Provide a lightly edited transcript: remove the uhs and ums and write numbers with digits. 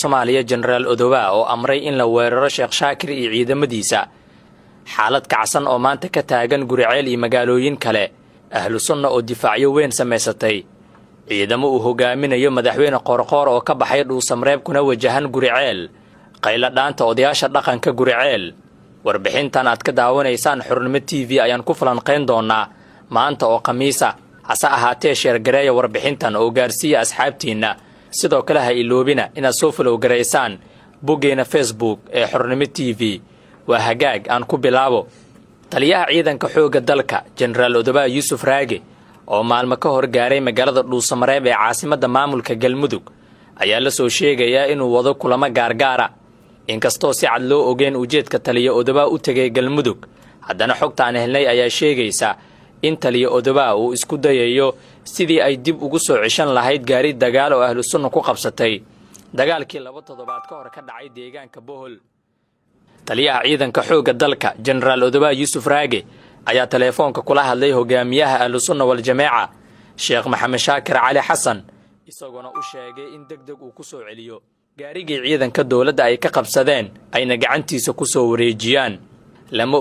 Soomaaliya General Odowa oo amray in la weeraro Sheekh Shaakir iyo ciidamadiisa xaalad kacsan oo maanta ka taagan Guriceel iyo magaalooyin kale ahlu sunna oo difaacyo weyn sameysatay ciidamo uu hogaaminayo madaxweyne Qorqor oo ka baxay Dhuusamareeb kuna wajahan Guriceel qayla dhaanta odayaasha dhaqanka Guriceel warbixintan aad ka daawanaysaan Xurnimo TV ayaan ku falanqeyn doonaa maanta oo Khamiisa hase ahaatee sheergareeya warbixintan oo gaarsiiya asxaabtiina sidoo kale ha iloobina inaad soo follow gareysaan boggeena Facebook ee Xurnimo TV waa hagaag aan ku bilaabo taliyaha ciidanka xoogga dalka General Odowa Yuusuf Raage oo maalmo ka hor gaaray magaalada Dhuusamareeb ee caasimadda maamulka Galmudug ayaa la soo sheegayaa inuu wado kulamo gaargaara inkastoo si cad loo ogeyn ujeedka taliya Odowa u tagay Galmudug haddana xogta aan helnay ayaa sheegaysa in taliya Odowa uu isku dayayo sidii ay dib ugu soo cishan lahayd gaari dagaal oo ahlu sunna ku qabsatay dagaalkii 2 toddobaad ka hor ka dhacay deegaanka Bohol taliyaha ciidanka xoogga dalka General Odowa Yuusuf Raage ayaa teleefoonka kula hadlay hogaamiyaha ahlu sunna wal jameeca Sheekh Maxamed Shaakir Cali Xasan isagoo u sheegay in degdeg uu ku soo celiyo gaarigii ciidanka dawladda ay ka qabsadeen ayna gacantiisa ku soo wareejiyaan lama